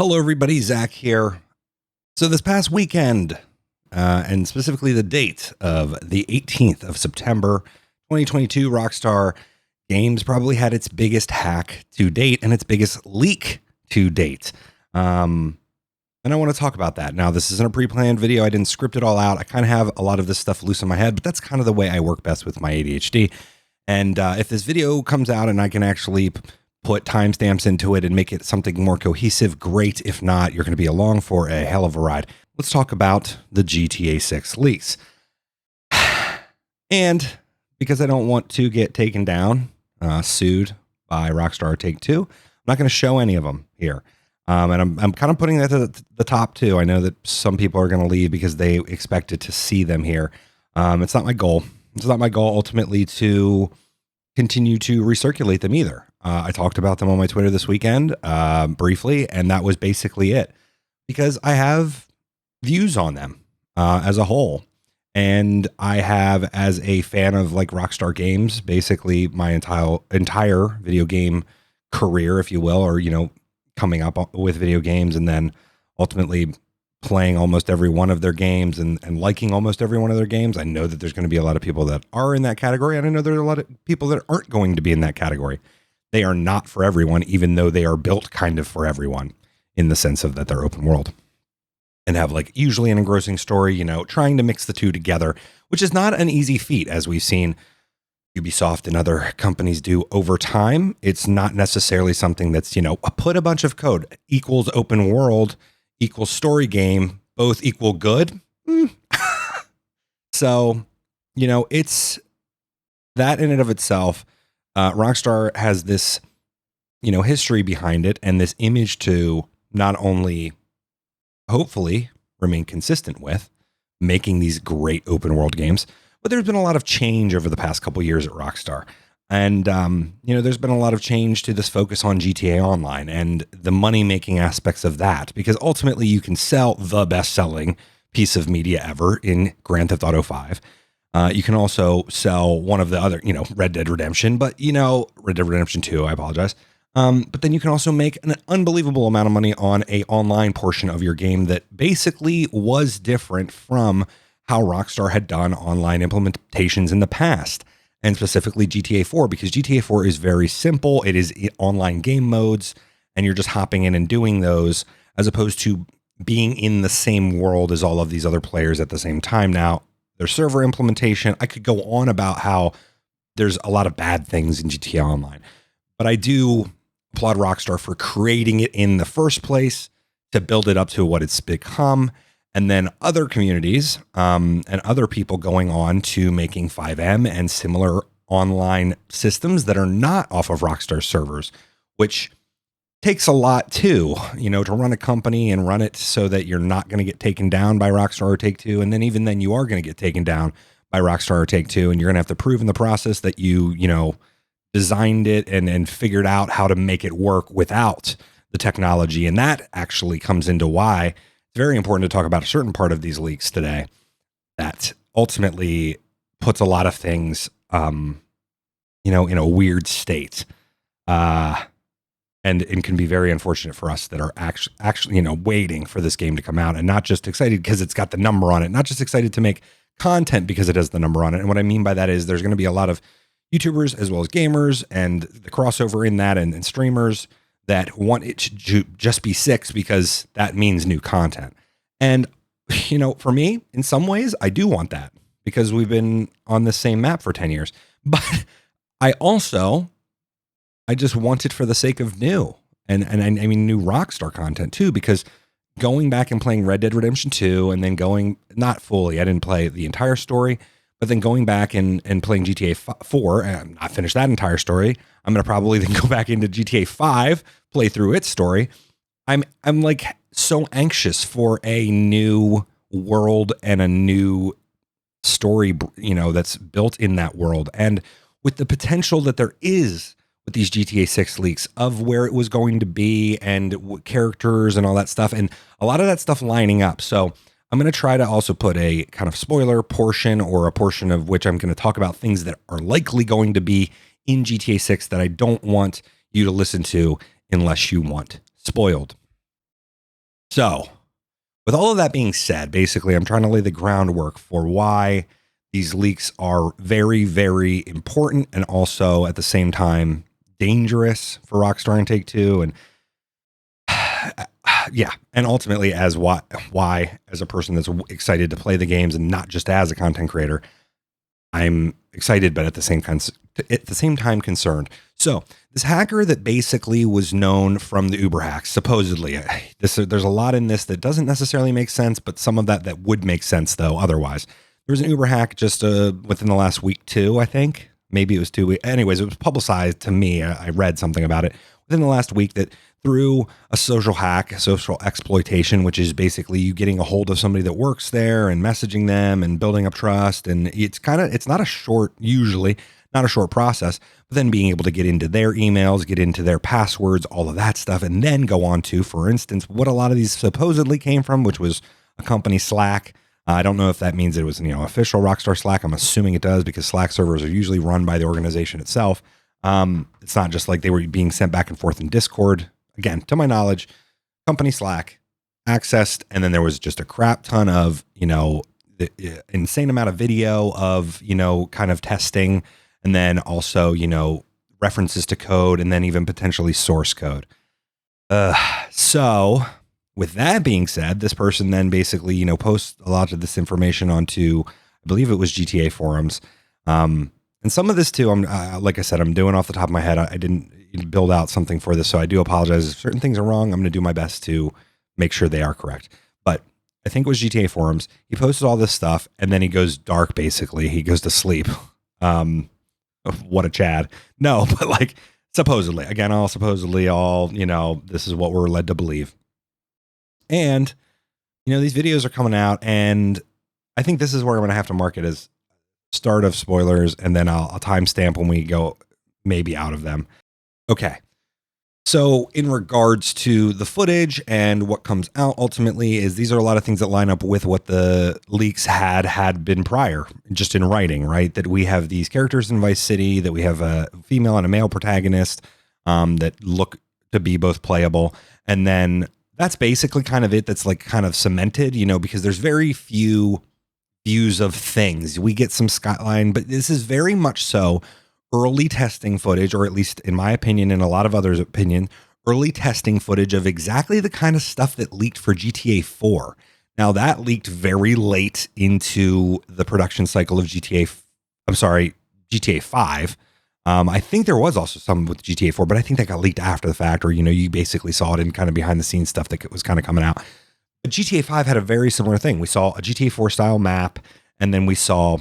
Hello, everybody. Zach here. So this past weekend, and specifically the date of the 18th of September, 2022, Rockstar Games probably had its biggest hack to date and its biggest leak to date. And I want to talk about that. Now, this isn't a pre-planned video. I didn't script it all out. I kind of have a lot of this stuff loose in my head, but that's kind of the way I work best with my ADHD. And if this video comes out and I can actually put timestamps into it and make it something more cohesive, great. If not, you're going to be along for a hell of a ride. Let's talk about the GTA 6 leaks. And because I don't want to get taken down, sued by Rockstar Take-Two, I'm not going to show any of them here. And I'm kind of putting that to the top too. I know that some people are going to leave because they expected to see them here. It's not my goal. It's not my goal ultimately to continue to recirculate them either. I talked about them on my Twitter this weekend briefly, and that was basically it. Because I have views on them as a whole. And I have, as a fan of like Rockstar Games, basically my entire video game career, if you will, or, coming up with video games and then ultimately playing almost every one of their games and liking almost every one of their games. I know that there's going to be a lot of people that are in that category, and I know there are a lot of people that aren't going to be in that category. They are not for everyone, even though they are built kind of for everyone in the sense of that they're open world and have like usually an engrossing story, trying to mix the two together, which is not an easy feat, as we've seen Ubisoft and other companies do over time. It's not necessarily something that's, put a bunch of code equals open world equals story game, both equal good. So, it's that in and of itself. Rockstar has this, history behind it and this image to not only hopefully remain consistent with making these great open world games, but there's been a lot of change over the past couple years at Rockstar. And, there's been a lot of change to this focus on GTA Online and the money-making aspects of that, because ultimately you can sell the best-selling piece of media ever in Grand Theft Auto 5. You can also sell one of the other, Red Dead Redemption, but, Red Dead Redemption 2, I apologize. But then you can also make an unbelievable amount of money on a online portion of your game that basically was different from how Rockstar had done online implementations in the past, and specifically GTA 4, because GTA 4 is very simple. It is online game modes, and you're just hopping in and doing those, as opposed to being in the same world as all of these other players at the same time. Now, their server implementation, I could go on about how there's a lot of bad things in GTA Online, but I do applaud Rockstar for creating it in the first place to build it up to what it's become. And then other communities and other people going on to making 5M and similar online systems that are not off of Rockstar servers, which takes a lot too, to run a company and run it so that you're not going to get taken down by Rockstar or Take-Two. And then even then you are going to get taken down by Rockstar or Take-Two, and you're going to have to prove in the process that you designed it and figured out how to make it work without the technology. And that actually comes into why it's very important to talk about a certain part of these leaks today that ultimately puts a lot of things, in a weird state. And it can be very unfortunate for us that are actually, waiting for this game to come out and not just excited because it's got the number on it, not just excited to make content because it has the number on it. And what I mean by that is there's going to be a lot of YouTubers as well as gamers and the crossover in that and streamers that want it to just be 6 because that means new content. And, for me, in some ways, I do want that because we've been on the same map for 10 years. But I just want it for the sake of new. And I mean, new Rockstar content too, because going back and playing Red Dead Redemption 2 and then going, not fully, I didn't play the entire story, but then going back and playing GTA 4 and not finish that entire story. I'm going to probably then go back into GTA 5, play through its story. I'm like so anxious for a new world and a new story, that's built in that world. And with the potential that there is with these GTA 6 leaks of where it was going to be and characters and all that stuff, and a lot of that stuff lining up. So I'm going to try to also put a kind of spoiler portion, or a portion of which I'm going to talk about things that are likely going to be in GTA 6 that I don't want you to listen to unless you want spoiled. So, with all of that being said, basically, I'm trying to lay the groundwork for why these leaks are very, very important and also at the same time dangerous for Rockstar and Take-Two. And yeah, and ultimately as why as a person that's excited to play the games and not just as a content creator, I'm excited, but at the same time concerned. So this hacker that basically was known from the Uber hacks, supposedly, there's a lot in this that doesn't necessarily make sense, but some of that would make sense though. Otherwise, there was an Uber hack just within the last week too. I think maybe it was 2 weeks. Anyways, it was publicized to me. I read something about it within the last week that through a social hack, social exploitation, which is basically you getting a hold of somebody that works there and messaging them and building up trust. And it's usually not a short process, but then being able to get into their emails, get into their passwords, all of that stuff, and then go on to, for instance, what a lot of these supposedly came from, which was a company Slack. I don't know if that means it was, official Rockstar Slack. I'm assuming it does because Slack servers are usually run by the organization itself. It's not just like they were being sent back and forth in Discord. Again, to my knowledge, company Slack accessed, and then there was just a crap ton of, the insane amount of video of, kind of testing, and then also, references to code, and then even potentially source code. So with that being said, this person then basically, posts a lot of this information onto, I believe it was GTA forums. And some of this too, I'm like I said, I'm doing off the top of my head. I didn't build out something for this, so I do apologize if certain things are wrong. I'm going to do my best to make sure they are correct. But I think it was GTA forums. He posted all this stuff, and then he goes dark. Basically, he goes to sleep. What a Chad. No, but like supposedly, again, this is what we're led to believe. And these videos are coming out, and I think this is where I'm going to have to mark it as start of spoilers, and then I'll timestamp when we go maybe out of them. Okay. So in regards to the footage and what comes out ultimately is these are a lot of things that line up with what the leaks had been prior, just in writing, right? That we have these characters in Vice City, that we have a female and a male protagonist that look to be both playable. And then that's basically kind of it. That's like kind of cemented, because there's very few views of things. We get some skyline, but this is very much so early testing footage, or at least in my opinion and a lot of others' opinion, early testing footage of exactly the kind of stuff that leaked for GTA 4. Now that leaked very late into the production cycle of GTA 5. I think there was also some with GTA 4, but I think that got leaked after the fact, or, you basically saw it in kind of behind the scenes stuff that was kind of coming out. But GTA 5 had a very similar thing. We saw a GTA 4 style map, and then we saw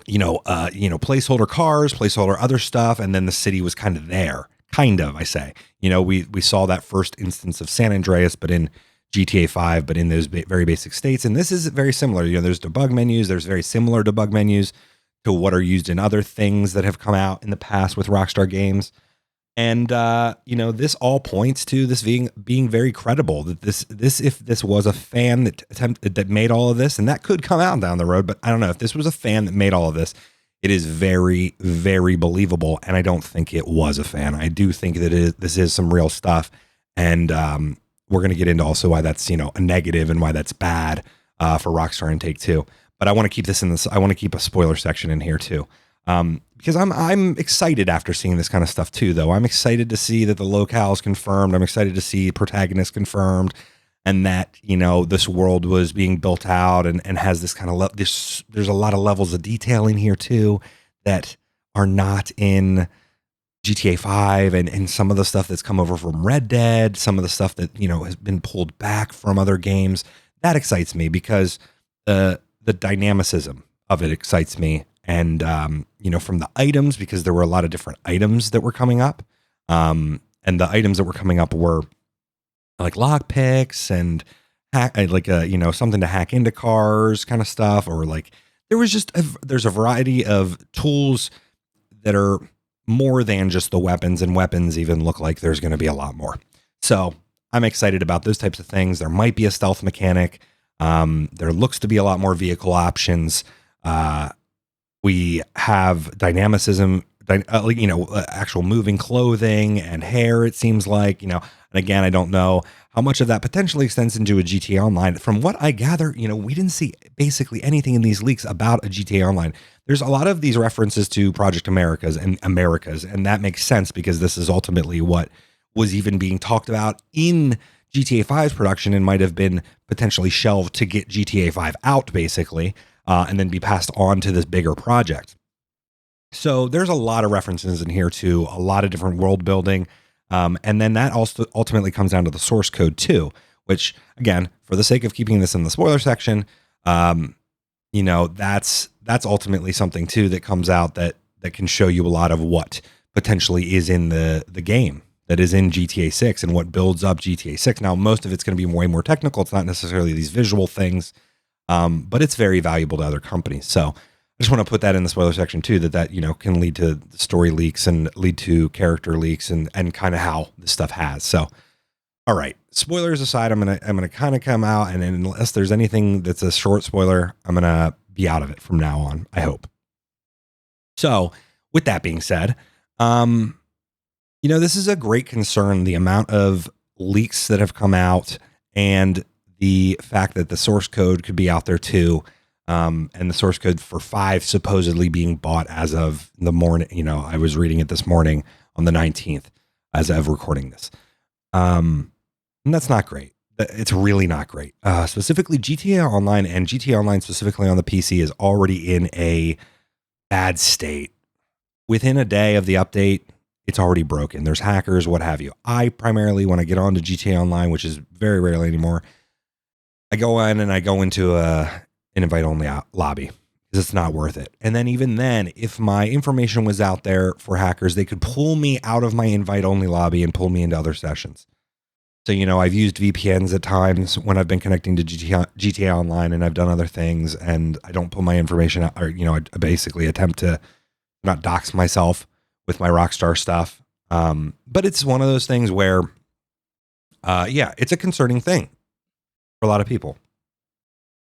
placeholder cars, placeholder other stuff, and then the city was kind of there. Kind of, I say. We saw that first instance of San Andreas, but in GTA 5, but in those very basic states. And this is very similar. There's debug menus. There's very similar debug menus to what are used in other things that have come out in the past with Rockstar Games. And, this all points to this being very credible, that if this was a fan that made all of this, and that could come out down the road, but I don't know, if this was a fan that made all of this, it is very, very believable. And I don't think it was a fan. I do think that this is some real stuff. And, we're going to get into also why that's, a negative and why that's bad, for Rockstar and Take-Two. But I want to keep I want to keep a spoiler section in here too. Because I'm excited after seeing this kind of stuff too, though. I'm excited to see that the locale is confirmed. I'm excited to see protagonist confirmed, and that, this world was being built out and has this kind of, there's a lot of levels of detail in here too that are not in GTA 5 and some of the stuff that's come over from Red Dead, some of the stuff that, has been pulled back from other games. That excites me because the dynamicism of it excites me. And, from the items, because there were a lot of different items that were coming up. And the items that were coming up were like lockpicks and something to hack into cars kind of stuff. Or like, there's a variety of tools that are more than just the weapons, and weapons even look like there's going to be a lot more. So I'm excited about those types of things. There might be a stealth mechanic. There looks to be a lot more vehicle options. We have dynamicism, actual moving clothing and hair, it seems like, and again, I don't know how much of that potentially extends into a GTA Online. From what I gather, we didn't see basically anything in these leaks about a GTA Online. There's a lot of these references to Project Americas, and that makes sense because this is ultimately what was even being talked about in GTA 5's production and might have been potentially shelved to get GTA 5 out, basically, and then be passed on to this bigger project. So there's a lot of references in here to a lot of different world building. And then that also ultimately comes down to the source code too, which again, for the sake of keeping this in the spoiler section, that's ultimately something too that comes out that can show you a lot of what potentially is in the game that is in GTA 6 and what builds up GTA 6. Now, most of it's going to be way more technical. It's not necessarily these visual things, but it's very valuable to other companies. So I just want to put that in the spoiler section too, that can lead to story leaks and lead to character leaks and kind of how this stuff has. So, all right, spoilers aside, I'm gonna kind of come out, and unless there's anything that's a short spoiler, I'm gonna be out of it from now on, I hope. So, with that being said, this is a great concern, the amount of leaks that have come out and the fact that the source code could be out there too. And the source code for 5 supposedly being bought as of the morning. I was reading it this morning on the 19th as of recording this. And that's not great. It's really not great. Specifically GTA Online and GTA Online specifically on the PC is already in a bad state. Within a day of the update, it's already broken. There's hackers, what have you. I primarily, when I get on to GTA Online, which is very rarely anymore, I go in and I go into an invite-only lobby because it's not worth it. And then even then, if my information was out there for hackers, they could pull me out of my invite-only lobby and pull me into other sessions. So, I've used VPNs at times when I've been connecting to GTA Online and I've done other things and I don't pull my information out, or, I basically attempt to not dox myself with my Rockstar stuff. But it's one of those things where, it's a concerning thing for a lot of people.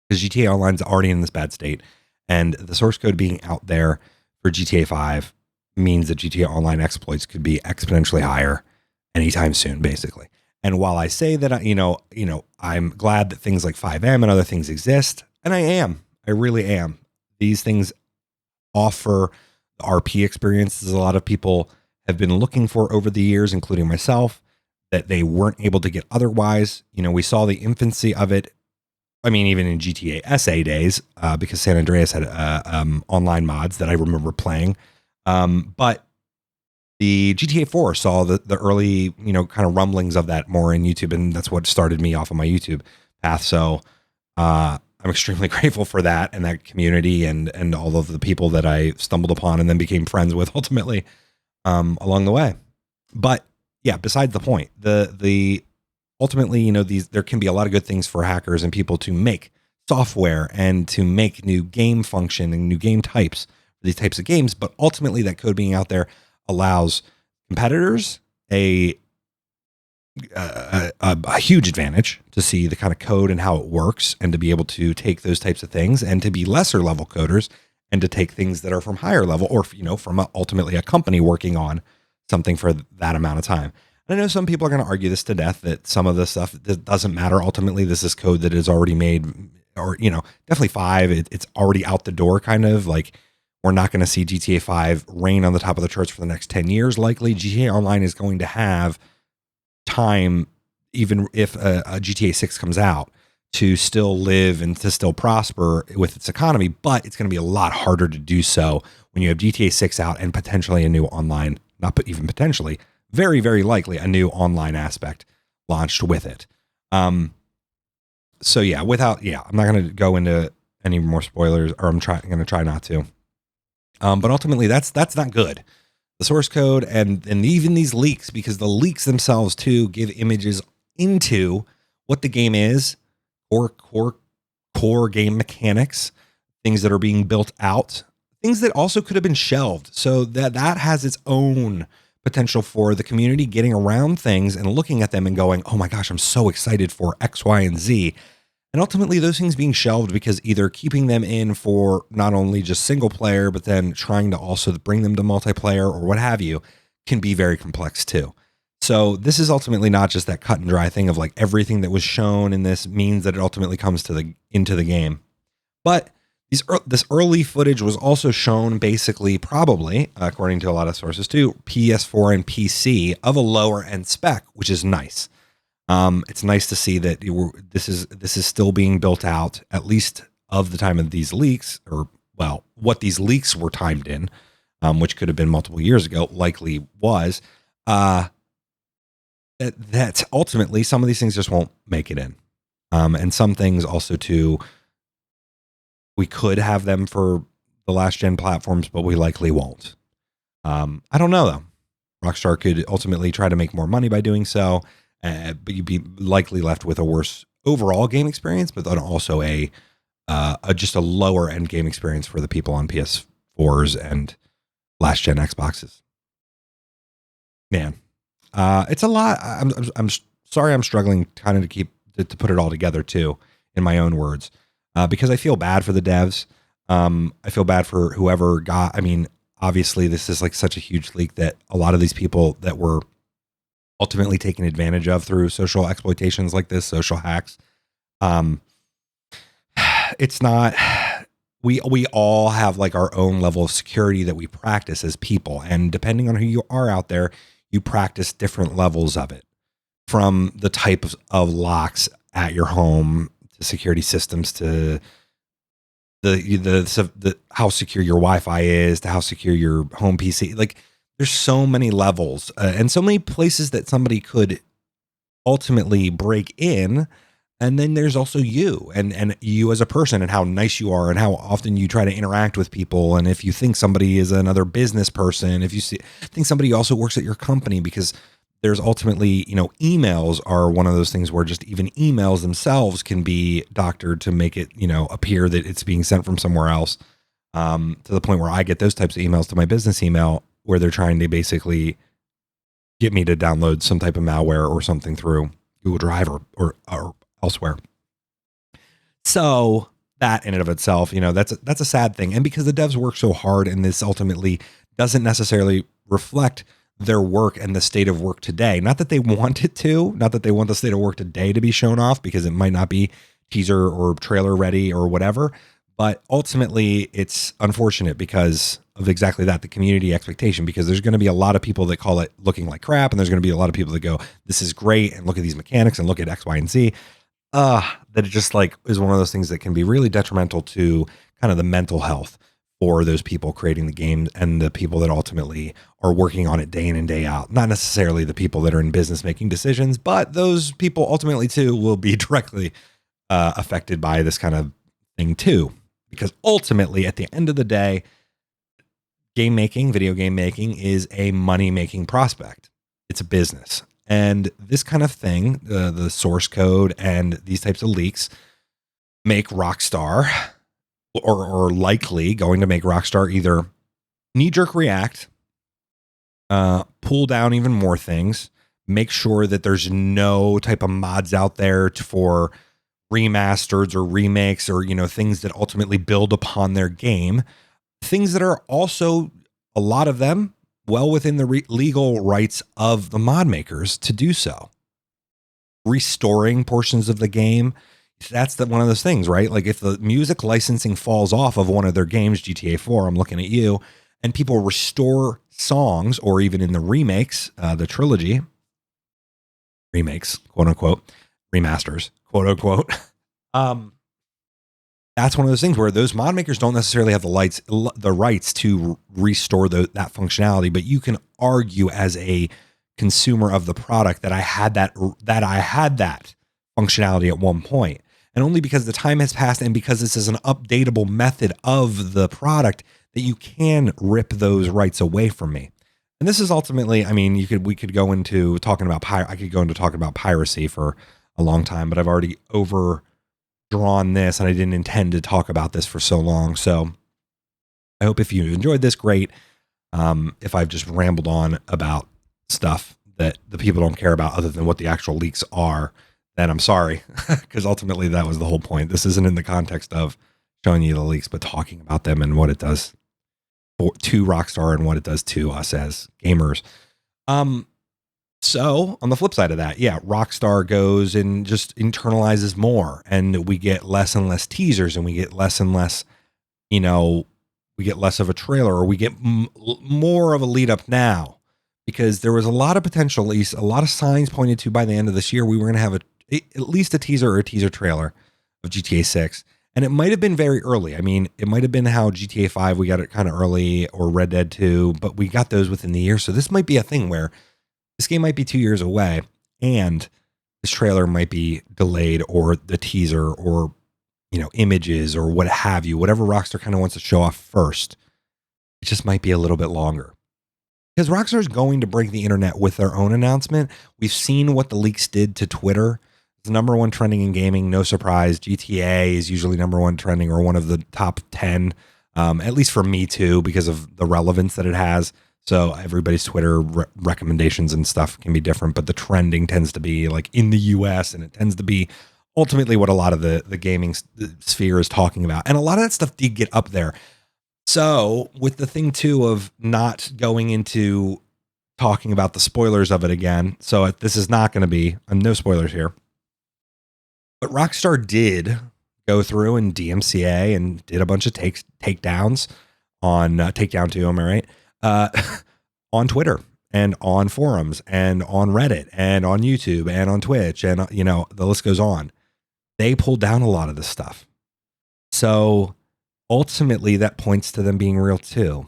Because GTA Online's already in this bad state, and the source code being out there for GTA 5 means that GTA Online exploits could be exponentially higher anytime soon, basically. And while I say that, I'm glad that things like 5M and other things exist, and I really am. These things offer the RP experiences a lot of people have been looking for over the years, including myself, that they weren't able to get otherwise. We saw the infancy of it. I mean, even in GTA SA days, because San Andreas had online mods that I remember playing. But the GTA 4 saw the early, kind of rumblings of that more in YouTube, and that's what started me off on my YouTube path. So I'm extremely grateful for that and that community and all of the people that I stumbled upon and then became friends with ultimately along the way. But yeah, besides the point, the ultimately, there can be a lot of good things for hackers and people to make software and to make new game function and new game types for these types of games. But ultimately, that code being out there allows competitors a huge advantage to see the kind of code and how it works and to be able to take those types of things and to be lesser level coders and to take things that are from higher level or, from ultimately a company working on something for that amount of time. I know some people are going to argue this to death, that some of the stuff that doesn't matter. Ultimately, this is code that is already made, or, definitely 5. It's already out the door, kind of like we're not going to see GTA 5 reign on the top of the charts for the next 10 years. Likely GTA Online is going to have time, even if a GTA 6 comes out, to still live and to still prosper with its economy. But it's going to be a lot harder to do so when you have GTA 6 out and potentially a new online, not even potentially, very, very likely a new online aspect launched with it. So yeah, I'm not going to go into any more spoilers, or I'm going to try not to. But ultimately that's not good. The source code and even these leaks, because the leaks themselves too give images into what the game is, or core game mechanics, things that are being built out, things that also could have been shelved. So that has its own potential for the community getting around things and looking at them and going, oh my gosh, I'm so excited for X, Y, and Z. And ultimately those things being shelved because either keeping them in for not only just single player, but then trying to also bring them to multiplayer or what have you, can be very complex too. So this is ultimately not just that cut and dry thing of like everything that was shown in this means that it ultimately comes into the game. But this early footage was also shown basically, probably, according to a lot of sources too, PS4 and PC of a lower end spec, which is nice. It's nice to see that this is still being built out, at least of the time of these leaks, or well, what these leaks were timed in, which could have been multiple years ago, likely was. That ultimately some of these things just won't make it in, and some things also too. We could have them for the last gen platforms, but we likely won't. I don't know though. Rockstar could ultimately try to make more money by doing so, but you'd be likely left with a worse overall game experience, but then also a just a lower end game experience for the people on PS4s and last gen Xboxes. Man, it's a lot. I'm sorry. I'm struggling kind of to put it all together too, in my own words. Because I feel bad for the devs. I feel bad for whoever got, I mean, obviously this is like such a huge leak that a lot of these people that were ultimately taken advantage of through social exploitations like this, social hacks. It's not, we all have like our own level of security that we practice as people. And depending on who you are out there, you practice different levels of it, from the type of locks at your home, to security systems, to the how secure your Wi-Fi is, to how secure your home PC. Like there's so many levels and so many places that somebody could ultimately break in. And then there's also you and you as a person, and how nice you are and how often you try to interact with people. And if you think somebody is another business person, if you think somebody also works at your company, because there's ultimately, emails are one of those things where just even emails themselves can be doctored to make it, appear that it's being sent from somewhere else, to the point where I get those types of emails to my business email where they're trying to basically get me to download some type of malware or something through Google Drive or elsewhere. So that in and of itself, that's a sad thing. And because the devs work so hard, and this ultimately doesn't necessarily reflect their work and the state of work today. Not that they want it to, not that they want the state of work today to be shown off, because it might not be teaser or trailer ready or whatever. But ultimately, it's unfortunate because of exactly that, the community expectation, because there's going to be a lot of people that call it looking like crap. And there's going to be a lot of people that go, this is great. And look at these mechanics and look at X, Y, and Z. That it just like is one of those things that can be really detrimental to kind of the mental health for those people creating the game and the people that ultimately are working on it day in and day out. Not necessarily the people that are in business making decisions, but those people ultimately too will be directly affected by this kind of thing too. Because ultimately, at the end of the day, video game making is a money making prospect. It's a business. And this kind of thing, the source code and these types of leaks make Rockstar, or likely going to make Rockstar, either knee-jerk react, pull down even more things, make sure that there's no type of mods out there for remasters or remakes, or things that ultimately build upon their game, things that are also, a lot of them, well within the legal rights of the mod makers to do so. Restoring portions of the game, that's one of those things, right? Like if the music licensing falls off of one of their games, GTA 4, I'm looking at you, and people restore songs, or even in the remakes, the trilogy remakes, quote unquote, remasters, quote unquote. That's one of those things where those mod makers don't necessarily have the rights to restore that functionality, but you can argue as a consumer of the product that I had that functionality at one point. And only because the time has passed and because this is an updatable method of the product that you can rip those rights away from me. And this is ultimately, I mean, we could go into talking about piracy for a long time, but I've already overdrawn this and I didn't intend to talk about this for so long. So I hope if you enjoyed this, great. If I've just rambled on about stuff that the people don't care about other than what the actual leaks are, then I'm sorry, because ultimately that was the whole point. This isn't in the context of showing you the leaks, but talking about them and what it does to Rockstar and what it does to us as gamers. So on the flip side of that, yeah, Rockstar goes and just internalizes more, and we get less and less teasers, and we get less and less, you know, we get less of a trailer, or we get more of a lead up now, because there was a lot of potential, at least a lot of signs pointed to by the end of this year, we were going to have at least a teaser or a teaser trailer of GTA 6. And it might have been very early. I mean, it might have been how GTA 5, we got it kind of early, or Red Dead 2, but we got those within the year. So this might be a thing where this game might be 2 years away, and this trailer might be delayed, or the teaser, or, you know, images, or what have you, whatever Rockstar kind of wants to show off first. It just might be a little bit longer, because Rockstar is going to break the internet with their own announcement. We've seen what the leaks did to Twitter. It's the number one trending in gaming. No surprise. GTA is usually number one trending, or one of the top 10, at least for me too, because of the relevance that it has. So everybody's Twitter recommendations and stuff can be different, but the trending tends to be like in the US, and it tends to be ultimately what a lot of the gaming sphere is talking about. And a lot of that stuff did get up there. So with the thing too of not going into talking about the spoilers of it again, so this is not going to be, no spoilers here, but Rockstar did go through and DMCA and did a bunch of takedowns on Takedown 2, am I right? On Twitter, and on forums, and on Reddit, and on YouTube, and on Twitch, and, you know, the list goes on. They pulled down a lot of this stuff. So ultimately that points to them being real too.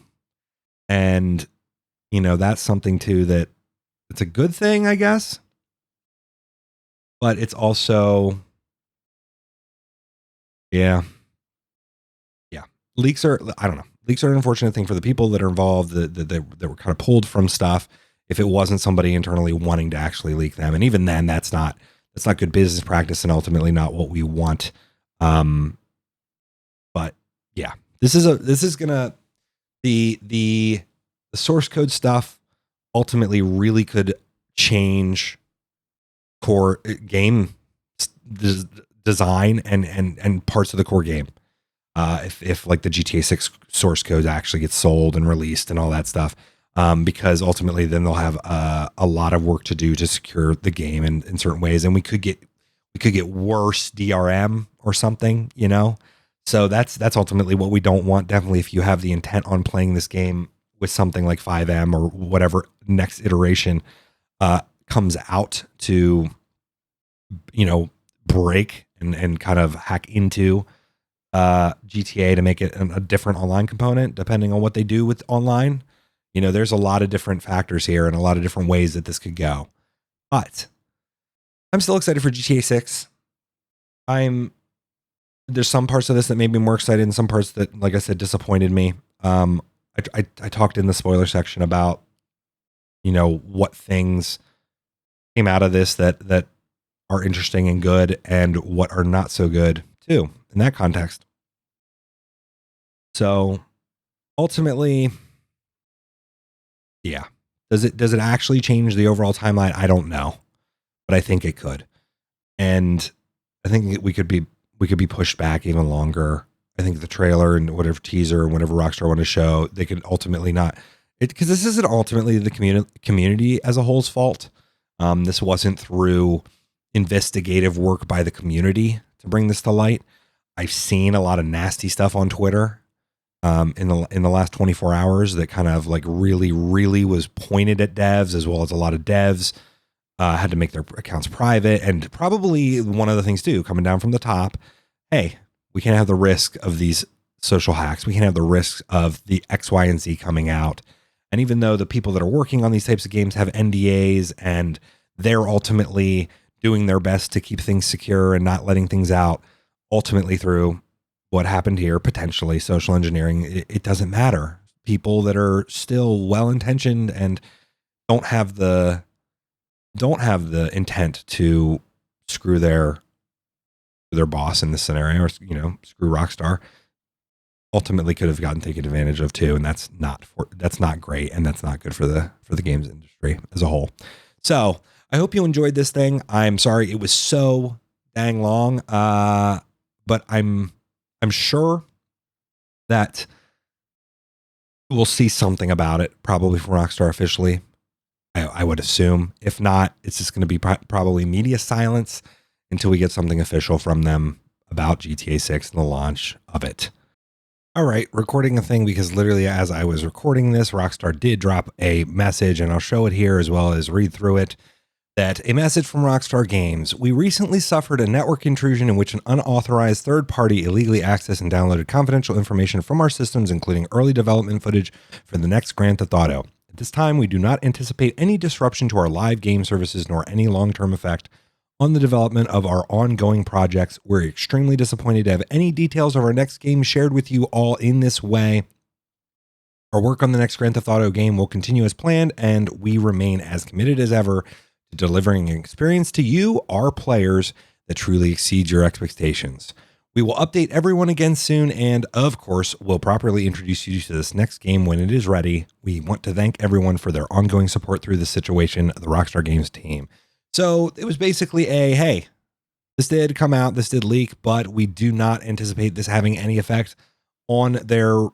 And, you know, that's something too, that it's a good thing, I guess, but it's also, yeah. Leaks are, I don't know. Leaks are an unfortunate thing for the people that are involved, that were kind of pulled from stuff, if it wasn't somebody internally wanting to actually leak them. And even then, that's not good business practice, and ultimately not what we want. But yeah, this is gonna, the source code stuff ultimately really could change core game design and parts of the core game. If like the GTA 6 source code actually gets sold and released and all that stuff, because ultimately then they'll have a lot of work to do to secure the game in certain ways, and we could get worse DRM or something, you know. So that's ultimately what we don't want. Definitely, if you have the intent on playing this game with something like 5M or whatever next iteration comes out to, you know, break and kind of hack into GTA to make it a different online component, depending on what they do with online. You know, there's a lot of different factors here and a lot of different ways that this could go. But I'm still excited for GTA 6. There's some parts of this that made me more excited, and some parts that, like I said, disappointed me. I talked in the spoiler section about, you know, what things came out of this that are interesting and good, and what are not so good too, in that context. So ultimately, yeah. Does it actually change the overall timeline? I don't know, but I think it could. And I think we could be pushed back even longer. I think the trailer and whatever teaser and whatever Rockstar want to show, they could ultimately not, because this isn't ultimately the community as a whole's fault. This wasn't through investigative work by the community to bring this to light. I've seen a lot of nasty stuff on Twitter in the last 24 hours that kind of like really was pointed at devs, as well as a lot of devs had to make their accounts private. And probably one of the things too, coming down from the top, hey, we can't have the risk of these social hacks. We can't have the risks of the X, Y, and Z coming out. And even though the people that are working on these types of games have NDAs, and they're ultimately doing their best to keep things secure and not letting things out, ultimately through what happened here, potentially social engineering, it doesn't matter. People that are still well-intentioned and don't have the intent to screw their boss in this scenario, or, you know, screw Rockstar, ultimately could have gotten taken advantage of too. And that's not great. And that's not good for the games industry as a whole. So I hope you enjoyed this thing. I'm sorry it was so dang long. But I'm sure that we'll see something about it, probably from Rockstar officially I would assume. If not, it's just going to be probably media silence until we get something official from them about GTA 6 and the launch of it. All right, recording a thing because literally as I was recording this, Rockstar did drop a message, and I'll show it here as well as read through it. That a message from Rockstar Games. We recently suffered a network intrusion in which an unauthorized third party illegally accessed and downloaded confidential information from our systems, including early development footage for the next Grand Theft Auto. At this time, we do not anticipate any disruption to our live game services nor any long-term effect on the development of our ongoing projects. We're extremely disappointed to have any details of our next game shared with you all in this way. Our work on the next Grand Theft Auto game will continue as planned, and we remain as committed as ever to delivering an experience to you, our players, that truly exceeds your expectations. We will update everyone again soon, and of course, we'll properly introduce you to this next game when it is ready. We want to thank everyone for their ongoing support through this situation, the Rockstar Games team. So it was basically a, hey, this did come out, this did leak, but we do not anticipate this having any effect on their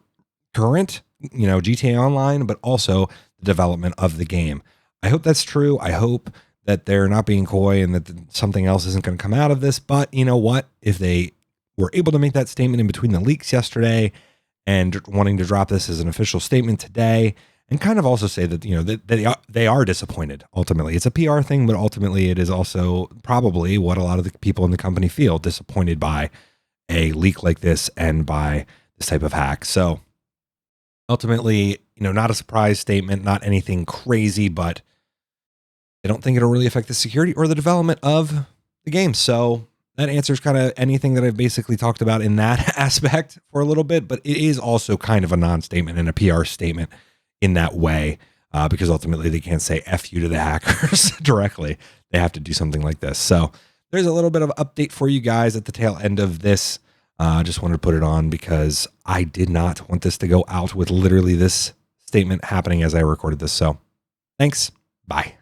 current, GTA Online, but also the development of the game. I hope that's true. I hope that they're not being coy and that something else isn't going to come out of this. But you know what? If they were able to make that statement in between the leaks yesterday and wanting to drop this as an official statement today, and kind of also say that, that they are disappointed. Ultimately, it's a PR thing, but ultimately it is also probably what a lot of the people in the company feel, disappointed by a leak like this and by this type of hack. So ultimately, not a surprise statement, not anything crazy, but I don't think it'll really affect the security or the development of the game. So that answers kind of anything that I've basically talked about in that aspect for a little bit, but it is also kind of a non-statement and a PR statement in that way, because ultimately they can't say F you to the hackers directly. They have to do something like this. So there's a little bit of update for you guys at the tail end of this. I just wanted to put it on because I did not want this to go out with literally this statement happening as I recorded this. So thanks. Bye.